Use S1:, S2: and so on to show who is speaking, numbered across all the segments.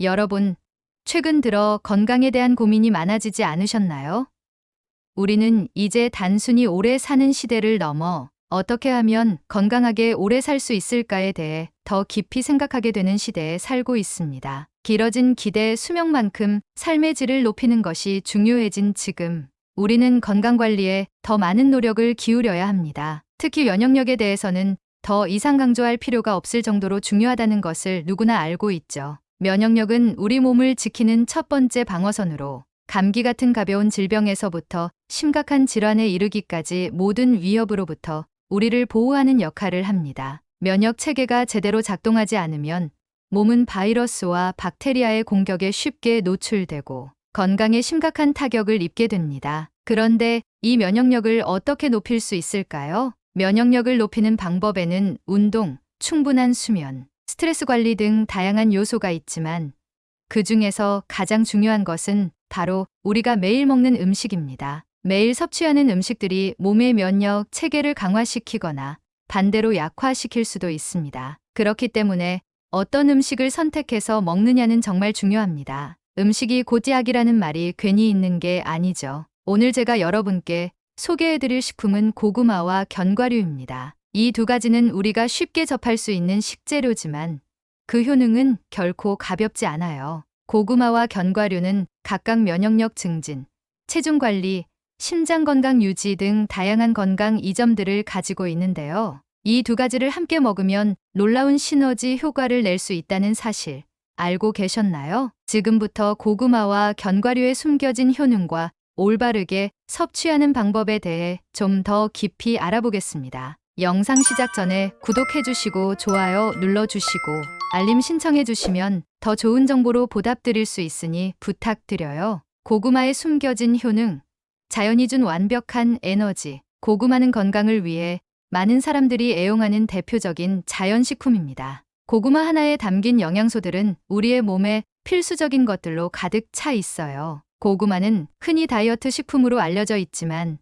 S1: 여러분, 최근 들어 건강에 대한 고민이 많아지지 않으셨나요? 우리는 이제 단순히 오래 사는 시대를 넘어 어떻게 하면 건강하게 오래 살 수 있을까에 대해 더 깊이 생각하게 되는 시대에 살고 있습니다. 길어진 기대 수명만큼 삶의 질을 높이는 것이 중요해진 지금, 우리는 건강관리에 더 많은 노력을 기울여야 합니다. 특히 면역력에 대해서는 더 이상 강조할 필요가 없을 정도로 중요하다는 것을 누구나 알고 있죠. 면역력은 우리 몸을 지키는 첫 번째 방어선으로, 감기 같은 가벼운 질병에서부터 심각한 질환에 이르기까지 모든 위협으로부터 우리를 보호하는 역할을 합니다. 면역 체계가 제대로 작동하지 않으면 몸은 바이러스와 박테리아의 공격에 쉽게 노출되고 건강에 심각한 타격을 입게 됩니다. 그런데 이 면역력을 어떻게 높일 수 있을까요? 면역력을 높이는 방법에는 운동, 충분한 수면, 스트레스 관리 등 다양한 요소가 있지만 그 중에서 가장 중요한 것은 바로 우리가 매일 먹는 음식입니다. 매일 섭취하는 음식들이 몸의 면역 체계를 강화시키거나 반대로 약화시킬 수도 있습니다. 그렇기 때문에 어떤 음식을 선택해서 먹느냐는 정말 중요합니다. 음식이 곧 약이라는 말이 괜히 있는 게 아니죠. 오늘 제가 여러분께 소개해드릴 식품은 고구마와 견과류입니다. 이 두 가지는 우리가 쉽게 접할 수 있는 식재료지만 그 효능은 결코 가볍지 않아요. 고구마와 견과류는 각각 면역력 증진, 체중 관리, 심장 건강 유지 등 다양한 건강 이점들을 가지고 있는데요. 이 두 가지를 함께 먹으면 놀라운 시너지 효과를 낼 수 있다는 사실 알고 계셨나요? 지금부터 고구마와 견과류의 숨겨진 효능과 올바르게 섭취하는 방법에 대해 좀 더 깊이 알아보겠습니다. 영상 시작 전에 구독해주시고 좋아요 눌러주시고 알림 신청해주시면 더 좋은 정보로 보답드릴 수 있으니 부탁드려요. 고구마의 숨겨진 효능, 자연이 준 완벽한 에너지. 고구마는 건강을 위해 많은 사람들이 애용하는 대표적인 자연식품입니다. 고구마 하나에 담긴 영양소들은 우리의 몸에 필수적인 것들로 가득 차 있어요. 고구마는 흔히 다이어트 식품으로 알려져 있지만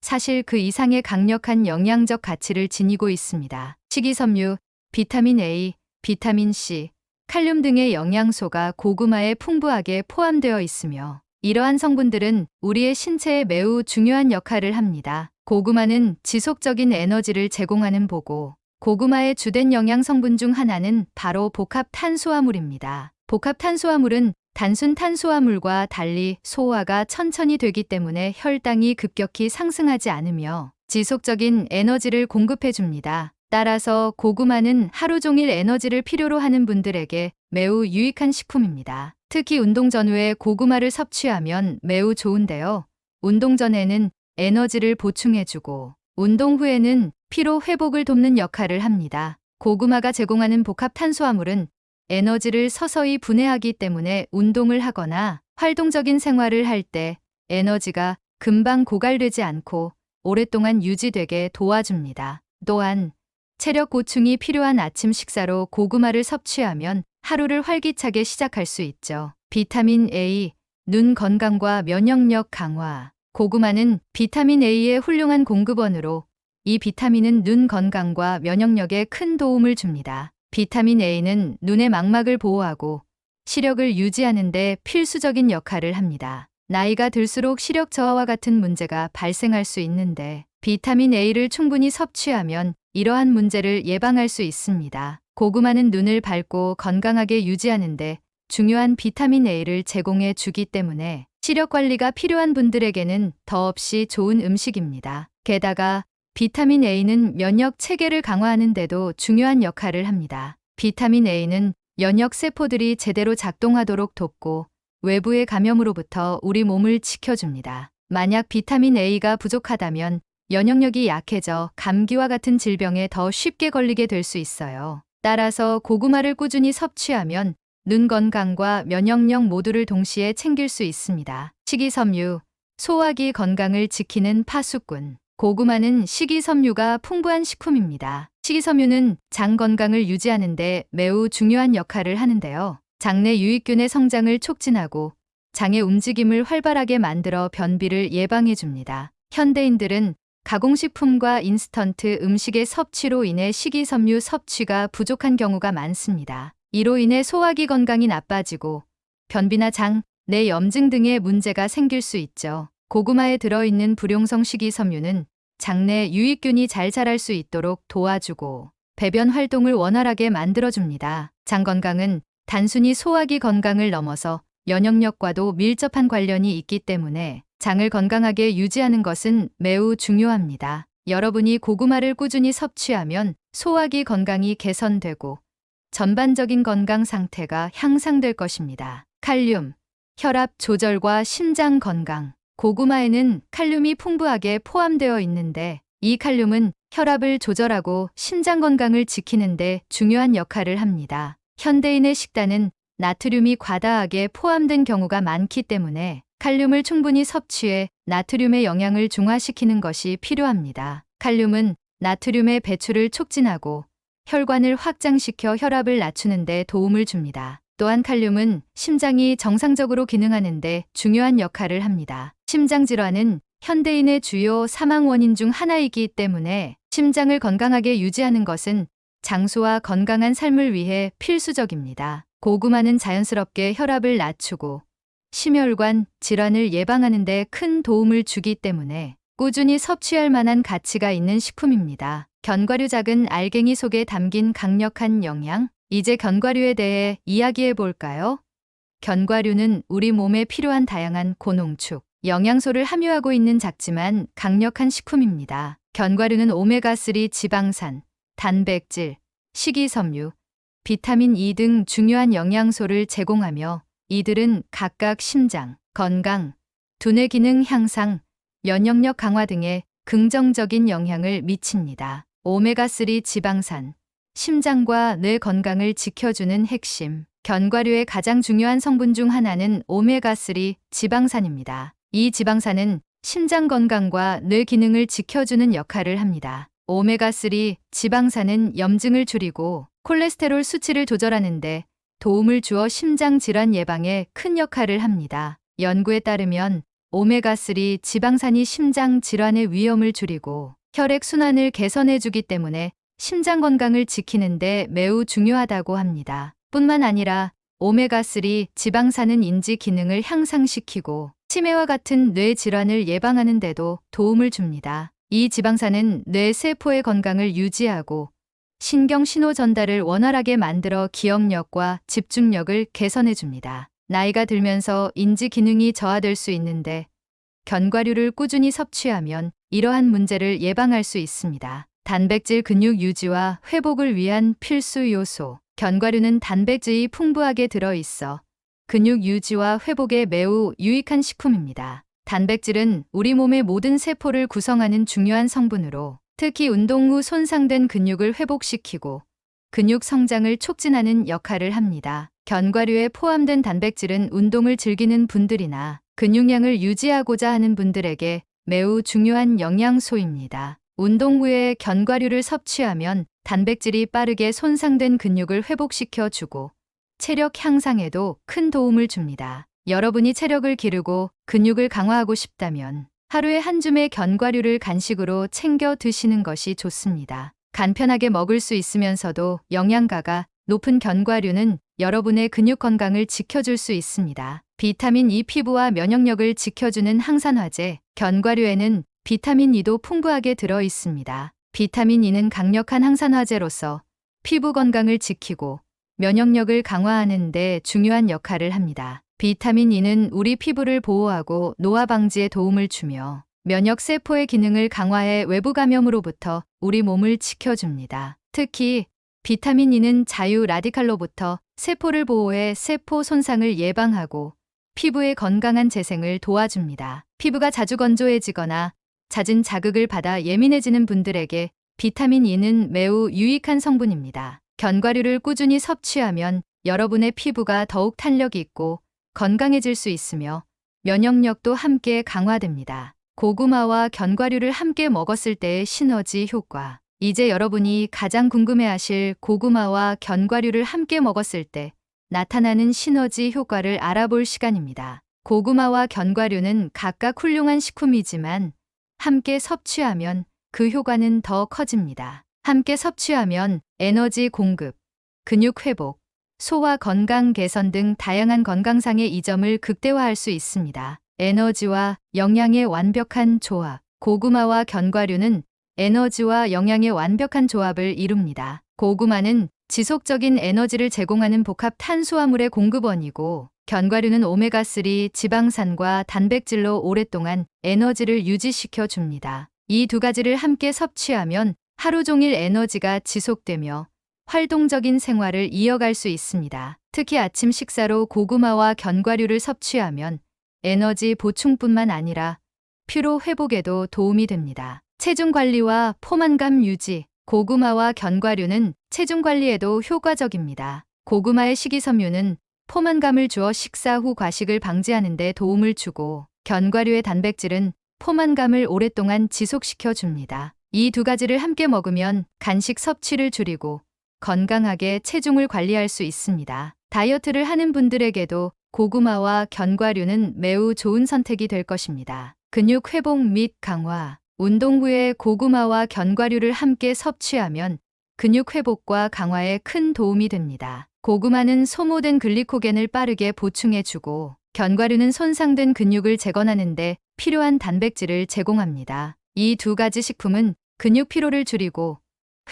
S1: 사실 그 이상의 강력한 영양적 가치를 지니고 있습니다. 식이섬유, 비타민 A, 비타민 C, 칼륨 등의 영양소가 고구마에 풍부하게 포함되어 있으며 이러한 성분들은 우리의 신체에 매우 중요한 역할을 합니다. 고구마는 지속적인 에너지를 제공하는 보고, 고구마의 주된 영양 성분 중 하나는 바로 복합 탄수화물입니다. 복합 탄수화물은 단순 탄수화물과 달리 소화가 천천히 되기 때문에 혈당이 급격히 상승하지 않으며 지속적인 에너지를 공급해 줍니다. 따라서 고구마는 하루 종일 에너지를 필요로 하는 분들에게 매우 유익한 식품입니다. 특히 운동 전후에 고구마를 섭취하면 매우 좋은데요. 운동 전에는 에너지를 보충해주고 운동 후에는 피로 회복을 돕는 역할을 합니다. 고구마가 제공하는 복합 탄수화물은 에너지를 서서히 분해하기 때문에 운동을 하거나 활동적인 생활을 할 때 에너지가 금방 고갈되지 않고 오랫동안 유지되게 도와줍니다. 또한 체력 보충이 필요한 아침 식사로 고구마를 섭취하면 하루를 활기차게 시작할 수 있죠. 비타민 A, 눈 건강과 면역력 강화. 고구마는 비타민 A의 훌륭한 공급원으로 이 비타민은 눈 건강과 면역력에 큰 도움을 줍니다. 비타민 A는 눈의 망막을 보호하고 시력을 유지하는 데 필수적인 역할을 합니다. 나이가 들수록 시력 저하와 같은 문제가 발생할 수 있는데 비타민 A를 충분히 섭취하면 이러한 문제를 예방할 수 있습니다. 고구마는 눈을 밝고 건강하게 유지하는데 중요한 비타민 A를 제공해 주기 때문에 시력 관리가 필요한 분들에게는 더없이 좋은 음식입니다. 게다가 비타민 A는 면역 체계를 강화하는 데도 중요한 역할을 합니다. 비타민 A는 면역 세포들이 제대로 작동하도록 돕고 외부의 감염으로부터 우리 몸을 지켜줍니다. 만약 비타민 A가 부족하다면 면역력이 약해져 감기와 같은 질병에 더 쉽게 걸리게 될 수 있어요. 따라서 고구마를 꾸준히 섭취하면 눈 건강과 면역력 모두를 동시에 챙길 수 있습니다. 식이섬유, 소화기 건강을 지키는 파수꾼. 고구마는 식이섬유가 풍부한 식품입니다. 식이섬유는 장 건강을 유지하는 데 매우 중요한 역할을 하는데요. 장내 유익균의 성장을 촉진하고 장의 움직임을 활발하게 만들어 변비를 예방해 줍니다. 현대인들은 가공식품과 인스턴트 음식의 섭취로 인해 식이섬유 섭취가 부족한 경우가 많습니다. 이로 인해 소화기 건강이 나빠지고 변비나 장, 내 염증 등의 문제가 생길 수 있죠. 고구마에 들어있는 불용성 식이섬유는 장내 유익균이 잘 자랄 수 있도록 도와주고 배변 활동을 원활하게 만들어줍니다. 장 건강은 단순히 소화기 건강을 넘어서 면역력과도 밀접한 관련이 있기 때문에 장을 건강하게 유지하는 것은 매우 중요합니다. 여러분이 고구마를 꾸준히 섭취하면 소화기 건강이 개선되고 전반적인 건강 상태가 향상될 것입니다. 칼륨, 혈압 조절과 심장 건강. 고구마에는 칼륨이 풍부하게 포함되어 있는데 이 칼륨은 혈압을 조절하고 심장 건강을 지키는 데 중요한 역할을 합니다. 현대인의 식단은 나트륨이 과다하게 포함된 경우가 많기 때문에 칼륨을 충분히 섭취해 나트륨의 영양을 중화시키는 것이 필요합니다. 칼륨은 나트륨의 배출을 촉진하고 혈관을 확장시켜 혈압을 낮추는 데 도움을 줍니다. 또한 칼륨은 심장이 정상적으로 기능하는 데 중요한 역할을 합니다. 심장질환은 현대인의 주요 사망 원인 중 하나이기 때문에 심장을 건강하게 유지하는 것은 장수와 건강한 삶을 위해 필수적입니다. 고구마는 자연스럽게 혈압을 낮추고 심혈관 질환을 예방하는 데 큰 도움을 주기 때문에 꾸준히 섭취할 만한 가치가 있는 식품입니다. 견과류 작은 알갱이 속에 담긴 강력한 영양. 이제 견과류에 대해 이야기해 볼까요? 견과류는 우리 몸에 필요한 다양한 고농축, 영양소를 함유하고 있는 작지만 강력한 식품입니다. 견과류는 오메가3 지방산, 단백질, 식이섬유, 비타민 E 등 중요한 영양소를 제공하며 이들은 각각 심장, 건강, 두뇌 기능 향상, 면역력 강화 등에 긍정적인 영향을 미칩니다. 오메가3 지방산, 심장과 뇌 건강을 지켜주는 핵심. 견과류의 가장 중요한 성분 중 하나는 오메가3 지방산입니다. 이 지방산은 심장 건강과 뇌 기능을 지켜주는 역할을 합니다. 오메가3 지방산은 염증을 줄이고 콜레스테롤 수치를 조절하는 데 도움을 주어 심장 질환 예방에 큰 역할을 합니다. 연구에 따르면 오메가3 지방산이 심장 질환의 위험을 줄이고 혈액 순환을 개선해 주기 때문에 심장 건강을 지키는 데 매우 중요하다고 합니다. 뿐만 아니라 오메가3 지방산은 인지 기능을 향상시키고 치매와 같은 뇌 질환을 예방하는 데도 도움을 줍니다. 이 지방산은 뇌 세포의 건강을 유지하고 신경 신호 전달을 원활하게 만들어 기억력과 집중력을 개선해 줍니다. 나이가 들면서 인지 기능이 저하될 수 있는데 견과류를 꾸준히 섭취하면 이러한 문제를 예방할 수 있습니다. 단백질 근육 유지와 회복을 위한 필수 요소. 견과류는 단백질이 풍부하게 들어있어 근육 유지와 회복에 매우 유익한 식품입니다. 단백질은 우리 몸의 모든 세포를 구성하는 중요한 성분으로 특히 운동 후 손상된 근육을 회복시키고 근육 성장을 촉진하는 역할을 합니다. 견과류에 포함된 단백질은 운동을 즐기는 분들이나 근육량을 유지하고자 하는 분들에게 매우 중요한 영양소입니다. 운동 후에 견과류를 섭취하면 단백질이 빠르게 손상된 근육을 회복시켜 주고 체력 향상에도 큰 도움을 줍니다. 여러분이 체력을 기르고 근육을 강화하고 싶다면 하루에 한 줌의 견과류를 간식으로 챙겨 드시는 것이 좋습니다. 간편하게 먹을 수 있으면서도 영양가가 높은 견과류는 여러분의 근육 건강을 지켜줄 수 있습니다. 비타민 E 피부와 면역력을 지켜주는 항산화제. 견과류에는 비타민 E도 풍부하게 들어 있습니다. 비타민 E는 강력한 항산화제로서 피부 건강을 지키고 면역력을 강화하는 데 중요한 역할을 합니다. 비타민 E는 우리 피부를 보호하고 노화 방지에 도움을 주며 면역 세포의 기능을 강화해 외부 감염으로부터 우리 몸을 지켜줍니다. 특히 비타민 E는 자유 라디칼로부터 세포를 보호해 세포 손상을 예방하고 피부의 건강한 재생을 도와줍니다. 피부가 자주 건조해지거나 잦은 자극을 받아 예민해지는 분들에게 비타민 E는 매우 유익한 성분입니다. 견과류를 꾸준히 섭취하면 여러분의 피부가 더욱 탄력 있고 건강해질 수 있으며 면역력도 함께 강화됩니다. 고구마와 견과류를 함께 먹었을 때의 시너지 효과. 이제 여러분이 가장 궁금해하실 고구마와 견과류를 함께 먹었을 때 나타나는 시너지 효과를 알아볼 시간입니다. 고구마와 견과류는 각각 훌륭한 식품이지만 함께 섭취하면 그 효과는 더 커집니다. 함께 섭취하면 에너지 공급, 근육 회복, 소화 건강 개선 등 다양한 건강상의 이점을 극대화할 수 있습니다. 에너지와 영양의 완벽한 조합. 고구마와 견과류는 에너지와 영양의 완벽한 조합을 이룹니다. 고구마는 지속적인 에너지를 제공하는 복합 탄수화물의 공급원이고, 견과류는 오메가3 지방산과 단백질로 오랫동안 에너지를 유지시켜 줍니다. 이 두 가지를 함께 섭취하면 하루 종일 에너지가 지속되며 활동적인 생활을 이어갈 수 있습니다. 특히 아침 식사로 고구마와 견과류를 섭취하면 에너지 보충뿐만 아니라 피로 회복에도 도움이 됩니다. 체중 관리와 포만감 유지. 고구마와 견과류는 체중 관리에도 효과적입니다. 고구마의 식이섬유는 포만감을 주어 식사 후 과식을 방지하는 데 도움을 주고, 견과류의 단백질은 포만감을 오랫동안 지속시켜 줍니다. 이 두 가지를 함께 먹으면 간식 섭취를 줄이고 건강하게 체중을 관리할 수 있습니다. 다이어트를 하는 분들에게도 고구마와 견과류는 매우 좋은 선택이 될 것입니다. 근육 회복 및 강화. 운동 후에 고구마와 견과류를 함께 섭취하면 근육 회복과 강화에 큰 도움이 됩니다. 고구마는 소모된 글리코겐을 빠르게 보충해주고, 견과류는 손상된 근육을 재건하는 데 필요한 단백질을 제공합니다. 이 두 가지 식품은 근육 피로를 줄이고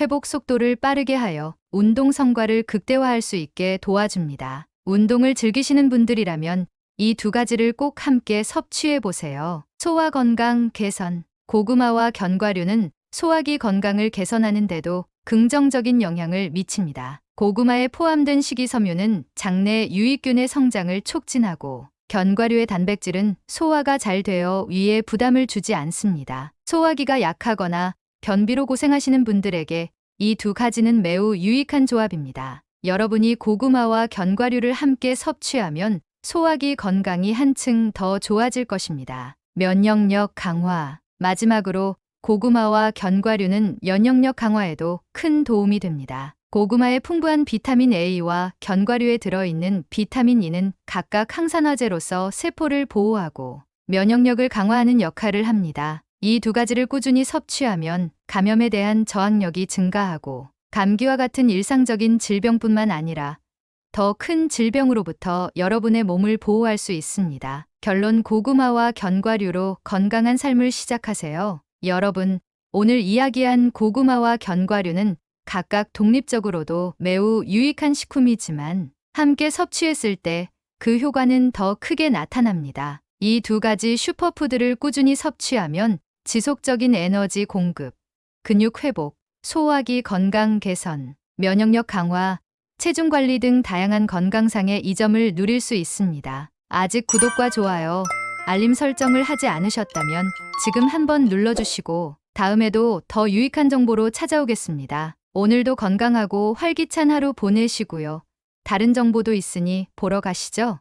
S1: 회복 속도를 빠르게 하여 운동 성과를 극대화할 수 있게 도와줍니다. 운동을 즐기시는 분들이라면 이 두 가지를 꼭 함께 섭취해 보세요. 소화 건강 개선. 고구마와 견과류는 소화기 건강을 개선하는 데도 긍정적인 영향을 미칩니다. 고구마에 포함된 식이섬유는 장내 유익균의 성장을 촉진하고, 견과류의 단백질은 소화가 잘 되어 위에 부담을 주지 않습니다. 소화기가 약하거나 변비로 고생하시는 분들에게 이 두 가지는 매우 유익한 조합입니다. 여러분이 고구마와 견과류를 함께 섭취하면 소화기 건강이 한층 더 좋아질 것입니다. 면역력 강화. 마지막으로 고구마와 견과류는 면역력 강화에도 큰 도움이 됩니다. 고구마의 풍부한 비타민 A와 견과류에 들어있는 비타민 E는 각각 항산화제로서 세포를 보호하고 면역력을 강화하는 역할을 합니다. 이 두 가지를 꾸준히 섭취하면 감염에 대한 저항력이 증가하고, 감기와 같은 일상적인 질병뿐만 아니라 더 큰 질병으로부터 여러분의 몸을 보호할 수 있습니다. 결론, 고구마와 견과류로 건강한 삶을 시작하세요. 여러분, 오늘 이야기한 고구마와 견과류는 각각 독립적으로도 매우 유익한 식품이지만 함께 섭취했을 때 그 효과는 더 크게 나타납니다. 이 두 가지 슈퍼푸드를 꾸준히 섭취하면 지속적인 에너지 공급, 근육 회복, 소화기 건강 개선, 면역력 강화, 체중 관리 등 다양한 건강상의 이점을 누릴 수 있습니다. 아직 구독과 좋아요, 알림 설정을 하지 않으셨다면 지금 한번 눌러주시고 다음에도 더 유익한 정보로 찾아오겠습니다. 오늘도 건강하고 활기찬 하루 보내시고요. 다른 정보도 있으니 보러 가시죠.